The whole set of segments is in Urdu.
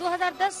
2010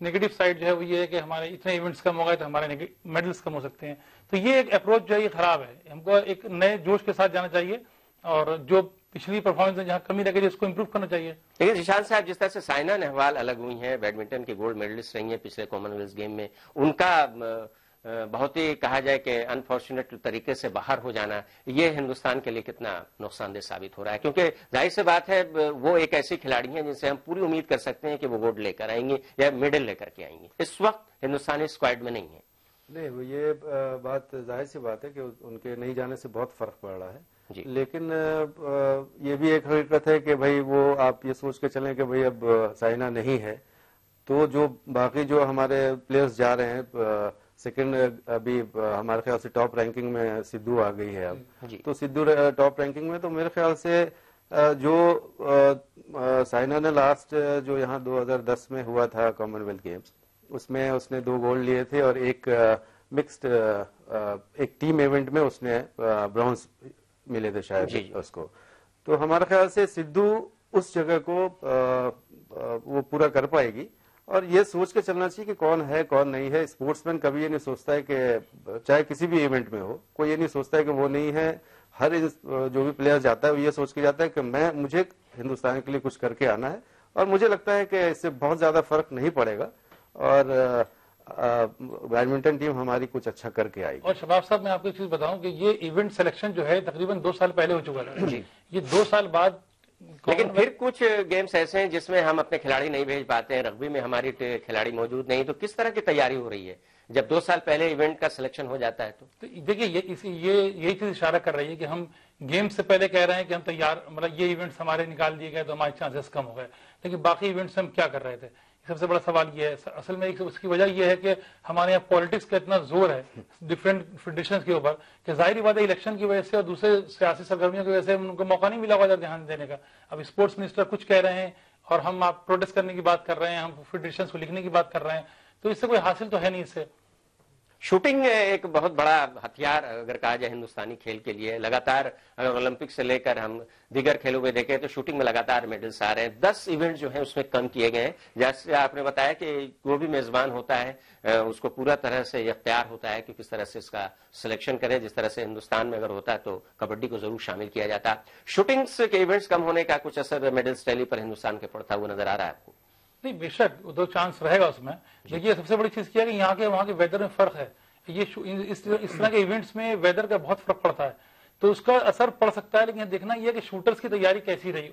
نیگیٹو سائڈ جو ہے وہ یہ ہے کہ ہمارے اتنے ایونٹس کم ہو گئے تو ہمارے میڈلس کم ہو سکتے ہیں. تو یہ ایک اپروچ جو ہے یہ خراب ہے. ہم کو ایک نئے جوش کے ساتھ جانا چاہیے اور جو پچھلی پرفارمنس میں جہاں کمی لگی اس کو امپروو کرنا چاہیے. لیکن ذیشان صاحب جس طرح سے سائنا نہوال الگ ہوئی ہیں, بیڈمنٹن کی گولڈ میڈلسٹ رہی ہیں پچھلے کامن ویلتھ گیم میں, ان کا بہت ہی کہا جائے کہ انفارچونیٹ طریقے سے باہر ہو جانا یہ ہندوستان کے لیے کتنا نقصان دہ ثابت ہو رہا ہے, کیونکہ ظاہر سی بات ہے وہ ایک ایسی کھلاڑی ہیں جن سے ہم پوری امید کر سکتے ہیں کہ وہ گولڈ لے کر آئیں گے یا میڈل لے کر کے آئیں گے. اس وقت ہندوستانی اسکواڈ میں نہیں ہے. نہیں, یہ بات ظاہر سی بات ہے کہ ان کے نہیں جانے سے بہت فرق پڑ رہا ہے جی. لیکن یہ بھی ایک حقیقت ہے کہ بھائی وہ آپ یہ سوچ کے چلیں کہ بھائی اب سائنا نہیں ہے تو جو باقی جو ہمارے پلیئرز جا رہے ہیں سیکنڈ, ابھی ہمارے خیال سے ٹاپ رینکنگ میں سدھو آ گئی ہے اب جی. تو سدھو ٹاپ رینکنگ میں, تو میرے خیال سے جو سائنا نے لاسٹ جو یہاں 2010 میں ہوا تھا کامن ویلتھ گیمز اس میں اس نے 2 گولڈ لیے تھے اور ایک مکسڈ ایک ٹیم ایونٹ میں اس نے برونز ملے تھے شاید جی. اس کو. تو ہمارے خیال سے سدھو اس جگہ کو وہ پورا کر پائے گی اور یہ سوچ کے چلنا چاہیے کہ کون ہے کون نہیں ہے. اسپورٹس مین کبھی یہ نہیں سوچتا ہے کہ چاہے کسی بھی ایونٹ میں ہو, کوئی یہ نہیں سوچتا ہے کہ وہ نہیں ہے. ہر جو بھی پلیئر جاتا ہے وہ یہ سوچ کے جاتا ہے کہ مجھے ہندوستان کے لیے کچھ کر کے آنا ہے, اور مجھے لگتا ہے کہ اس سے بہت زیادہ فرق نہیں پڑے گا اور بیڈمنٹن ٹیم ہماری کچھ اچھا کر کے آئے گی. اور شباب صاحب میں آپ کو ایک چیز بتاؤں کہ یہ ایونٹ سلیکشن جو ہے تقریباً 2 سال پہلے ہو چکا تھا جی. یہ 2 سال بعد, لیکن پھر کچھ گیمز ایسے ہیں جس میں ہم اپنے کھلاڑی نہیں بھیج پاتے ہیں, رگبی میں ہماری کھلاڑی موجود نہیں, تو کس طرح کی تیاری ہو رہی ہے جب 2 سال پہلے ایونٹ کا سلیکشن ہو جاتا ہے؟ تو دیکھیے یہی چیز اشارہ کر رہی ہے کہ ہم گیم سے پہلے کہہ رہے ہیں کہ ہم تیار, مطلب یہ ایونٹس ہمارے نکال دیے گئے تو ہمارے چانسز کم ہو گئے, لیکن باقی ایونٹس ہم کیا کر رہے تھے. سب سے بڑا سوال یہ ہے, اصل میں اس کی وجہ یہ ہے کہ ہمارے یہاں پالیٹکس کا اتنا زور ہے ڈفرینٹ فیڈریشنز کے اوپر کہ ظاہری بات ہے الیکشن کی وجہ سے اور دوسرے سیاسی سرگرمیوں کی وجہ سے ان کو موقع نہیں ملا ہوا دھیان دینے کا. اب اسپورٹس منسٹر کچھ کہہ رہے ہیں اور ہم آپ پروٹیسٹ کرنے کی بات کر رہے ہیں, ہم فیڈریشنز کو لکھنے کی بات کر رہے ہیں, تو اس سے کوئی حاصل تو ہے نہیں. اس سے شوٹنگ ایک بہت بڑا ہتھیار اگر کہا جائے ہندوستانی کھیل کے لیے. لگاتار اگر اولمپک سے لے کر ہم دیگر کھیلوں میں دیکھیں تو شوٹنگ میں لگاتار میڈلز آ رہے ہیں. 10 ایونٹ جو ہیں اس میں کم کیے گئے ہیں. جیسے آپ نے بتایا کہ وہ بھی میزبان ہوتا ہے اس کو پورا طرح سے اختیار ہوتا ہے کہ کس طرح سے اس کا سلیکشن کرے. جس طرح سے ہندوستان میں اگر ہوتا ہے تو کبڈی کو ضرور شامل کیا جاتا. شوٹنگس کے ایونٹس کم ہونے کا کچھ اثر میڈلز ٹیلی پر ہندوستان کے پڑتا ہوا نظر آ رہا ہے آپ کو؟ نہیں, بے شک 2 چانس رہے گا اس میں. دیکھیے سب سے بڑی چیز کیا کہ یہاں کے وہاں کے ویدر میں فرق ہے. یہ اس طرح کے ایونٹس میں ویدر کا بہت فرق پڑتا ہے تو اس کا اثر پڑ سکتا ہے. لیکن دیکھنا یہ کہ شوٹرز کی تیاری کیسی رہی,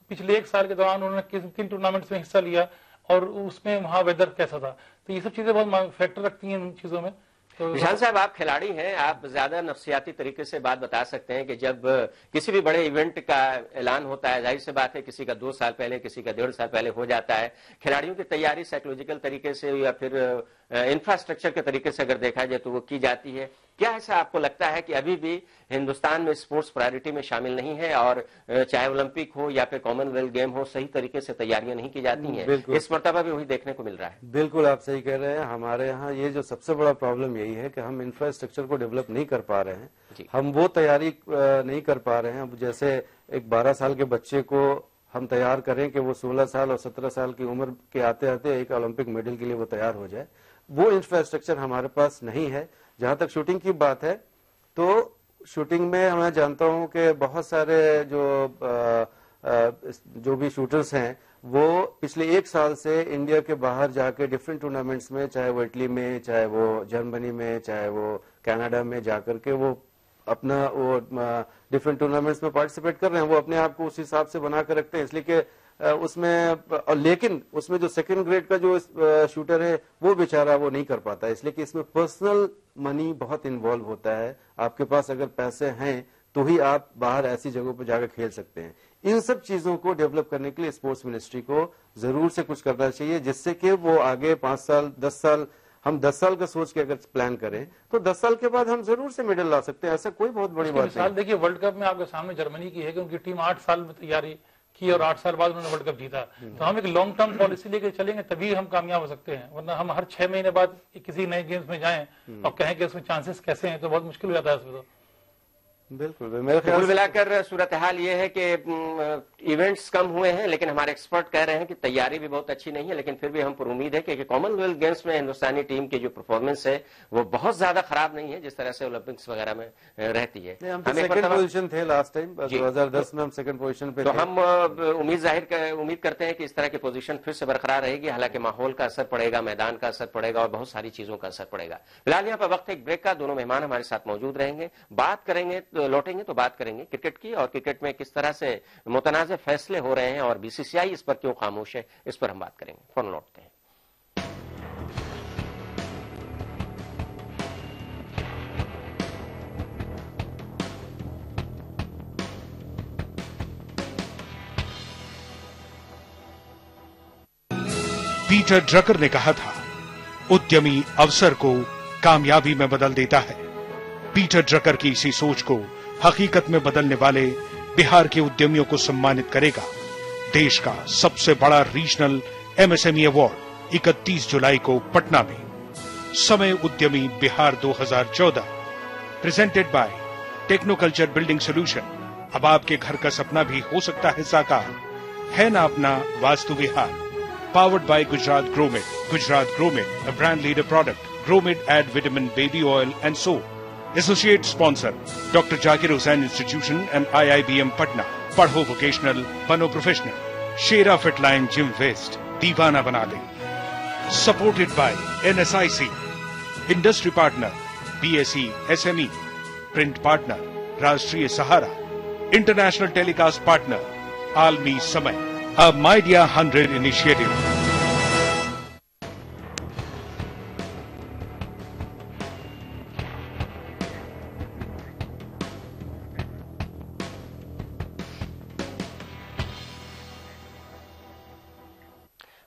پچھلے 1 سال کے دوران انہوں نے کن ٹورنامنٹس میں حصہ لیا اور اس میں وہاں ویدر کیسا تھا. تو یہ سب چیزیں بہت فیکٹر رکھتی ہیں ان چیزوں میں. ذیشان صاحب آپ کھلاڑی ہیں, آپ زیادہ نفسیاتی طریقے سے بات بتا سکتے ہیں کہ جب کسی بھی بڑے ایونٹ کا اعلان ہوتا ہے, ظاہر سی بات ہے کسی کا 2 سال پہلے کسی کا 1.5 سال پہلے ہو جاتا ہے, کھلاڑیوں کی تیاری سائیکولوجیکل طریقے سے یا پھر انفراسٹرکچر کے طریقے سے اگر دیکھا جائے تو وہ کی جاتی ہے. کیا ایسا آپ کو لگتا ہے کہ ابھی بھی ہندوستان میں اسپورٹس پرائرٹی میں شامل نہیں ہے اور چاہے اولمپک ہو یا پھر کامن ویلتھ گیم ہو صحیح طریقے سے تیاریاں نہیں کی جاتی ہیں؟ اس مرتبہ بھی وہی دیکھنے کو مل رہا ہے. بالکل آپ صحیح کہہ رہے ہیں. ہمارے یہاں یہ جو سب سے بڑا پرابلم یہی ہے کہ ہم انفراسٹرکچر کو ڈیولپ نہیں کر پا رہے ہیں. ہم وہ تیاری نہیں کر پا رہے ہیں. اب جیسے ایک 12 سال کے بچے کو ہم تیار کریں کہ وہ 16 سال اور 17 سال کی عمر کے آتے آتے ایک اولمپک میڈل کے لیے وہ تیار ہو جائے, وہ انفراسٹرکچر ہمارے پاس نہیں ہے. جہاں تک شوٹنگ کی بات ہے تو شوٹنگ میں میں جانتا ہوں کہ بہت سارے جو بھی شوٹرز ہیں وہ پچھلے 1 سال سے انڈیا کے باہر جا کے ڈفرینٹ ٹورنامنٹس میں, چاہے وہ اٹلی میں, چاہے وہ جرمنی میں, چاہے وہ کینیڈا میں جا کر کے وہ اپنا وہ ڈفرینٹ ٹورنامنٹس میں پارٹیسپیٹ کر رہے ہیں. وہ اپنے آپ کو اس حساب سے بنا کر رکھتے ہیں, اس لیے کہ اس میں لیکن اس میں جو 2nd گریڈ کا جو شوٹر ہے وہ بیچارہ وہ نہیں کر پاتا, اس لیے کہ اس میں پرسنل منی بہت انوالو ہوتا ہے. آپ کے پاس اگر پیسے ہیں تو ہی آپ باہر ایسی جگہوں پہ جا کر کھیل سکتے ہیں. ان سب چیزوں کو ڈیولپ کرنے کے لیے اسپورٹس منسٹری کو ضرور سے کچھ کرنا چاہیے, جس سے کہ وہ آگے 5 سال 10 سال, ہم 10 سال کا سوچ کے اگر پلان کریں تو 10 سال کے بعد ہم ضرور سے میڈل لا سکتے ہیں. ایسا کوئی بہت بڑی بات نہیں. دیکھیے ورلڈ کپ میں آپ کے سامنے جرمنی کی ہے کہ ان کی ٹیم 8 سال میں تیاری کی اور 8 سال بعد انہوں نے ورلڈ کپ جیتا. تو ہم ایک لانگ ٹرم پالیسی لے کے چلیں گے تبھی ہم کامیاب ہو سکتے ہیں, ورنہ ہم ہر 6 مہینے بعد کسی نئے گیمز میں جائیں اور کہیں کہ اس میں چانسز کیسے ہیں تو بہت مشکل ہو جاتا ہے اس میں. تو بالکل میرے خیال کل ملا کر صورتحال یہ ہے کہ ایونٹس کم ہوئے ہیں، لیکن ہمارے ایکسپرٹ کہہ رہے ہیں کہ تیاری بھی بہت اچھی نہیں ہے، لیکن پھر بھی ہم پر امید ہے کہ کامن ویلتھ گیمز میں ہندوستانی ٹیم کی جو پرفارمنس ہے وہ بہت زیادہ خراب نہیں ہے جس طرح سے اولمپکس وغیرہ میں رہتی ہے. ہم سیکنڈ پوزیشن تھے لاسٹ ٹائم 2010 میں، ہم سیکنڈ پوزیشن پہ، تو ہم امید کرتے ہیں کہ اس طرح کی پوزیشن پھر سے برقرار رہے گی. حالانکہ ماحول کا اثر پڑے گا، میدان کا اثر پڑے گا اور بہت ساری چیزوں کا اثر پڑے گا. فی الحال یہاں پر وقت ایک بریک کا. دونوں مہمان ہمارے ساتھ موجود رہیں گے، بات کریں گے، لوٹیں گے تو بات کریں گے کرکٹ کی، اور کرکٹ میں کس طرح سے متنازع فیصلے ہو رہے ہیں اور بی سی سی آئی اس پر کیوں خاموش ہے، اس پر ہم بات کریں گے. فون لوٹتے ہیں. پیٹر ڈرکر نے کہا تھا، ادیمی اوسر کو کامیابی میں بدل دیتا ہے. پیٹر ڈرکر کی اسی سوچ کو حقیقت میں بدلنے والے بہار کے ادیمیوں کو سمانت کرے گا دیش کا سب سے بڑا regional M S M E award 31 جولائی کو پٹنہ میں. سمے ادیمی Bihar 2014 presented by techno culture building solution. اب آپ کے گھر کا سپنا بھی ہو سکتا ہے ساکار. ہے نا اپنا Vastu Vihar. Powered by Gujarat gourmet. Gujarat gourmet, a brand leader product. Gromid add vitamin baby oil and soap. Associate sponsor Dr. Zakir Hussain Institution and IIBM Patna. Padho vocational, bano professional. Shera Fitline Gym West. Deewana bana de. Supported by NSIC. Industry partner BSE SME. Print partner Rashtriya Sahara. International telecast partner Almi Samay. A Media 100 initiative.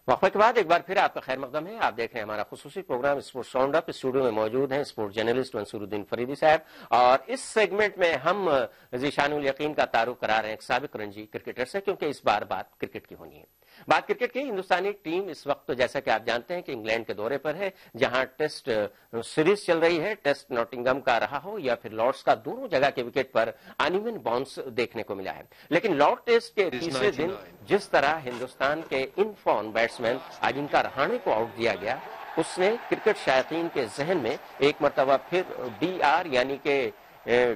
وقفے کے بعد ایک بار پھر آپ کا خیر مقدم ہے. آپ دیکھ رہے ہیں ہمارا خصوصی program sports round up. Studio میں موجود ہیں اسپورٹ جرنلسٹ منصور الدین فریدی صاحب، اور اس سیگمنٹ میں ہم ذیشان الیقین کا تعارف کرا رہے ہیں ایک سابق رنجی کرکٹر سے، کیونکہ اس بار بات کرکٹ کی ہونی ہے. بات کرکٹ کی. ہندوستانی ٹیم اس وقت جیسا کہ آپ جانتے ہیں کہ انگلینڈ کے دورے پر ہے، جہاں ٹیسٹ سیریز چل رہی ہے. ٹیسٹ ناٹنگم کا رہا ہو یا پھر لارڈس کا، دونوں جگہ کے وکٹ پر انیون باؤنس دیکھنے کو ملا ہے. لیکن لارڈ ٹیسٹ کے تیسرے دن جس طرح ہندوستان کے ان فارم بیٹسمین اجنکا رہانے کو آؤٹ دیا گیا، اس نے کرکٹ شائقین کے ذہن میں ایک مرتبہ پھر ڈی آر یعنی کہ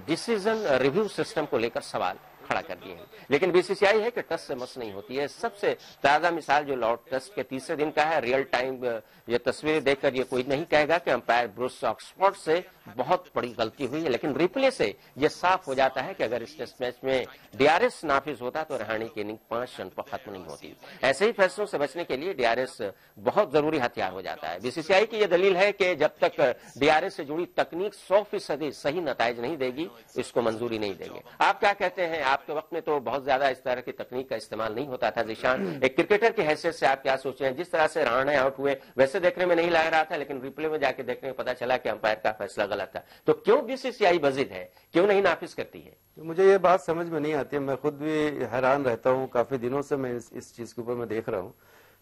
ڈیسیزن ریویو سسٹم کو لے کر سوال کھڑا کر دیے ہیں. لیکن بی سی سی آئی ہے کہ ٹس سے مس نہیں ہوتی ہے. سب سے تازہ مثال جو لارڈ ٹیسٹ کے تیسرے دن کا ہے، ریئل ٹائم یہ تصویریں دیکھ کر یہ کوئی نہیں کہے گا کہ امپائر بروس آکسفورڈ سے بہت بڑی غلطی ہوئی ہے، لیکن ریپلے سے یہ صاف ہو جاتا ہے کہ اگر اس ٹیسٹ میچ میں ڈی آر ایس نافذ ہوتا تو رہانے کی اننگ 5 رن پر ختم نہیں ہوتی. ایسے ہی فیصلوں سے بچنے کے لیے ڈی آر ایس بہت ضروری ہتھیار ہو جاتا ہے. بی سی سی آئی کی یہ دلیل ہے کہ جب تک ڈی آر ایس سے جڑی تکنیک 100% صحیح نتائج نہیں دے گی، اس کو منظوری نہیں دیں گے. آپ کیا کہتے ہیں؟ آپ کے وقت میں تو بہت زیادہ اس طرح کی تکنیک کا استعمال نہیں ہوتا تھا. ذیشان، ایک کرکٹر کی حیثیت سے آپ کیا سوچ رہے ہیں؟ جس طرح سے رہانے آؤٹ ہوئے ویسے دیکھنے میں نہیں لگ رہا تھا، لیکن ریپلے میں جا کے دیکھنے میں پتا چلا کہ امپائر کا فیصلہ غلط تھا. تو کیوں بی سی سی آئی بزد ہے؟ کیوں نہیں نافذ کرتی ہے؟ مجھے یہ بات سمجھ میں نہیں آتی. میں خود بھی حیران رہتا ہوں. کافی دنوں سے میں اس چیز کے اوپر میں دیکھ رہا ہوں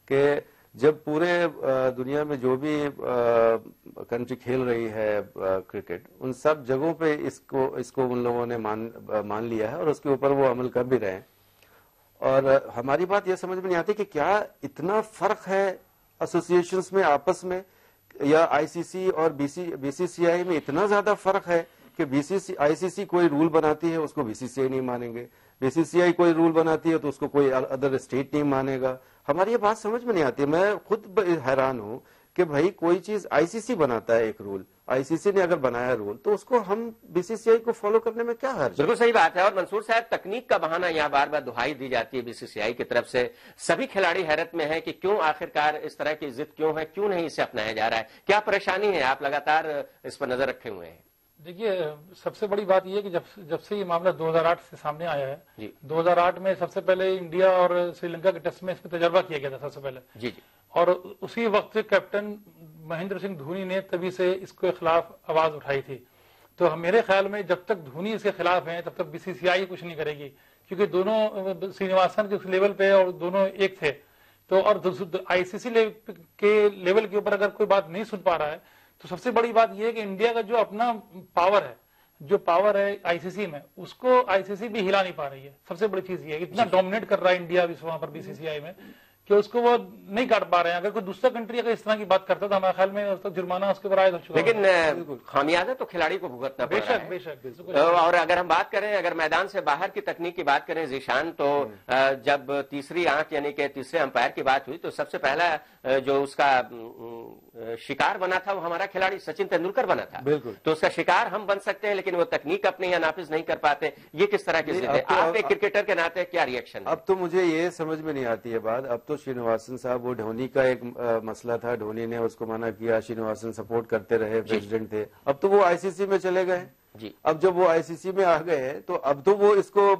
کہ جب پورے دنیا میں جو بھی کنٹری کھیل رہی ہے کرکٹ، ان سب جگہوں پہ اس کو ان لوگوں نے مان لیا ہے اور اس کے اوپر وہ عمل کر بھی رہے ہیں. اور ہماری بات یہ سمجھ میں نہیں آتی کہ کیا اتنا فرق ہے ایسوسیشنز میں آپس میں، یا آئی سی سی اور بی سی سی آئی میں اتنا زیادہ فرق ہے کہ آئی سی سی کوئی رول بناتی ہے اس کو بی سی سی آئی نہیں مانیں گے، بی سی سی آئی کوئی رول بناتی ہے تو اس کو کوئی ادر اسٹیٹ نہیں مانے گا. ہماری یہ بات سمجھ میں نہیں آتی. میں خود حیران ہوں کہ بھائی کوئی چیز آئی سی سی بناتا ہے ایک رول، آئی سی سی نے اگر بنایا رول تو اس کو ہم بی سی سی آئی کو فالو کرنے میں کیا حرج ہے؟ بالکل صحیح بات ہے. اور منصور صاحب، تکنیک کا بہانہ یہاں بار بار دہائی دی جاتی ہے بی سی سی آئی کی طرف سے. سبھی کھلاڑی حیرت میں ہیں کہ کیوں آخرکار اس طرح کی ضد کیوں ہے، کیوں نہیں اسے اپنایا جا رہا ہے، کیا پریشانی ہے؟ آپ لگاتار اس پر نظر رکھے ہوئے ہیں. دیکھیے، سب سے بڑی بات یہ ہے کہ جب سے یہ معاملہ 2008 سے سامنے آیا ہے، 2008 میں سب سے پہلے انڈیا اور سری لنکا کے ٹیسٹ میں اس پہ تجربہ کیا گیا تھا سب سے پہلے. جی. اور اسی وقت سے کیپٹن مہندر سنگھ دھونی نے تبھی سے اس کے خلاف آواز اٹھائی تھی. تو میرے خیال میں جب تک دھونی اس کے خلاف ہیں تب تک بی سی سی آئی کچھ نہیں کرے گی، کیونکہ دونوں سرینواسن کے لیول پہ اور دونوں ایک تھے. تو اور آئی سی سی کے لیول کے اوپر اگر کوئی بات نہیں سن پا رہا ہے تو سب سے بڑی بات یہ ہے کہ انڈیا کا جو اپنا پاور ہے، جو پاور ہے ICC میں اس کو ICC بھی ہلا نہیں پا رہی ہے. سب سے بڑی چیز یہ ہے اتنا ڈومینیٹ کر رہا ہے انڈیا بھی وہاں پر BCCI میں کہ اس کو وہ نہیں کاٹ پا رہے ہیں. اگر کوئی دوسرا کنٹری اگر اس طرح کی بات کرتا تو ہمارے خیال میں اس تک جرمانہ اس کے اوپر عائد ہو چکا. لیکن خامیازہ تو کھلاڑی کو بھگتنا پڑ رہا ہے. بے شک. اور اگر ہم بات کریں, اگر میدان سے باہر کی تکنیک کی بات کریں ذیشان, تو جب تیسری آنکھ یعنی کہ تیسرے امپائر کی بات ہوئی تو سب سے پہلا جو اس کا شکار بنا تھا وہ ہمارا کھلاڑی سچن تندولکر بنا تھا. بالکل. تو اس کا شکار ہم بن سکتے ہیں لیکن وہ تکنیک اپنے یہاں نافذ نہیں کر پاتے. یہ کس طرح کی ضد ہے؟ آپ ایک کرکٹر کے ناطے کیا ریئیکشن ہے؟ اب تو مجھے یہ سمجھ میں نہیں آتی ہے بات. اب تو شرینواسن صاحب, وہ دھونی کا ایک مسئلہ تھا, دھونی نے اس کو منع کیا, شرینواسن سپورٹ کرتے رہے, پریزیڈنٹ تھے. اب تو وہ ICC میں چلے گئے جی. اب جب وہ ICC میں آ گئے تو اب تو وہ اس کو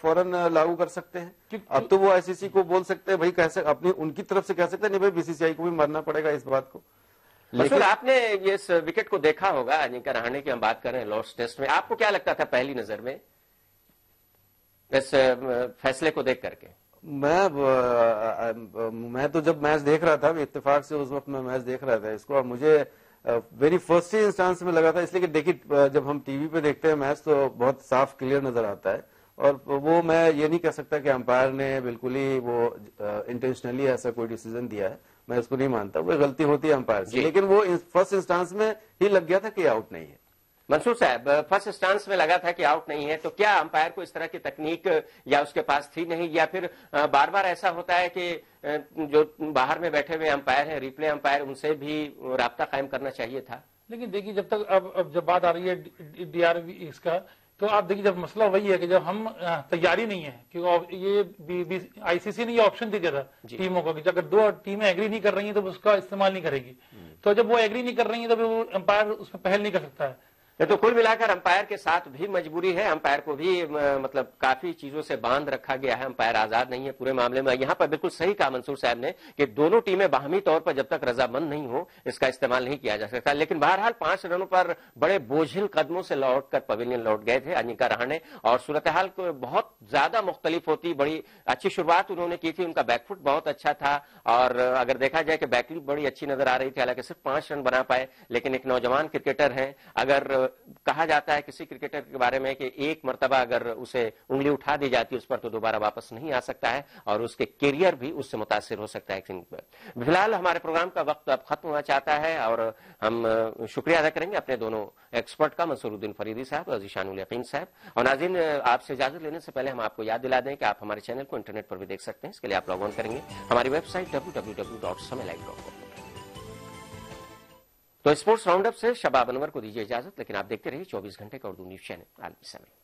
فوراً لاگو کر سکتے ہیں. اب تو وہ ICC کو بول سکتے ہیں بھائی, اپنی ان کی طرف سے کہہ سکتے ہیں نہیں بھائی BCCI کو بھی ماننا پڑے گا اس بات کو. لیکن آپ نے اس وکٹ کو دیکھا ہوگا, اجنکا رہانے کی ہم بات کر رہے ہیں لارڈس ٹیسٹ میں, آپ کو کیا لگتا تھا پہلی نظر میں اس فیصلے کو دیکھ کر کے؟ میں تو جب میچ دیکھ رہا تھا, اتفاق سے اس وقت میں میچ دیکھ رہا تھا اس کو, اور مجھے ویری فرسٹ انسٹانس میں لگا تھا, اس لیے کہ دیکھیے جب ہم ٹی وی پہ دیکھتے ہیں میچ تو بہت صاف کلیئر نظر آتا ہے, اور وہ میں یہ نہیں کہہ سکتا کہ امپائر نے بالکل ہی وہ انٹینشنلی ایسا کوئی ڈیسیزن دیا ہے, میں اس کو نہیں مانتا, وہ غلطی ہوتی ہے امپائر سے. لیکن وہ فرسٹ انسٹانس میں ہی لگ گیا تھا کہ آؤٹ نہیں ہے. منصور صاحب, فرسٹ انسٹانس میں لگا تھا کہ آؤٹ نہیں ہے, تو کیا امپائر کو اس طرح کی تکنیک یا اس کے پاس تھی نہیں, یا پھر بار بار ایسا ہوتا ہے کہ جو باہر میں بیٹھے ہوئے امپائر ہیں, ریپلے امپائر, ان سے بھی رابطہ قائم کرنا چاہیے تھا؟ لیکن دیکھیے جب تک اب جب بات آ رہی ہے DRV اس کا, تو آپ دیکھیے جب مسئلہ وہی ہے کہ جب ہم تیاری نہیں ہے کہ یہ ICC نے یہ آپشن دیا تھا ٹیموں کو کہ اگر 2 ٹیمیں ایگری نہیں کر رہی ہیں تو اس کا استعمال نہیں کرے گی, تو جب وہ ایگری نہیں کر رہی ہیں تو وہ امپائر اس میں پہل نہیں کر سکتا ہے. تو کل ملا کر امپائر کے ساتھ بھی مجبوری ہے, امپائر کو بھی مطلب کافی چیزوں سے باندھ رکھا گیا ہے, امپائر آزاد نہیں ہے پورے معاملے میں. یہاں پر بالکل صحیح کہا منصور صاحب نے کہ دونوں ٹیمیں باہمی طور پر جب تک رضامند نہیں ہو اس کا استعمال نہیں کیا جا سکتا. لیکن بہرحال 5 رنوں پر بڑے بوجھل قدموں سے لوٹ کر پویلین لوٹ گئے تھے اجنکا رہانے, اور صورتحال کو بہت زیادہ مختلف ہوتی. بڑی اچھی شروعات انہوں نے کی تھی, ان کا بیک فٹ بہت اچھا تھا, اور اگر دیکھا جائے کہ بیک لیپ بڑی اچھی نظر آ رہی تھی, حالانکہ صرف 5 رن بنا پائے. لیکن ایک نوجوان کرکٹر ہیں, اگر کہا جاتا ہے کسی کرکٹر کے بارے میں کہ ایک مرتبہ اگر اسے انگلی اٹھا دی جاتی اس پر تو دوبارہ واپس نہیں آ سکتا ہے, اور اس کے کیریئر بھی اس سے متاثر ہو سکتا ہے. فی الحال ہمارے پروگرام کا وقت اب ختم ہونا چاہتا ہے, اور ہم شکریہ ادا کریں گے اپنے دونوں ایکسپرٹ کا, منصور الدین فریدی صاحب اور ذیشان الیقین صاحب. اور ناظرین, آپ سے اجازت لینے سے پہلے ہم آپ کو یاد دلا دیں کہ آپ ہمارے چینل کو انٹرنیٹ پر بھی دیکھ سکتے ہیں. اس کے لیے آپ لاگ آن کریں گے ہماری ویب سائٹ www.samaylive.com. تو اسپورٹس راؤنڈ اپ سے شباب انور کو دیجیے اجازت, لیکن آپ دیکھتے رہیے 24 گھنٹے کا اردو نیوز چینل عالمی سمے.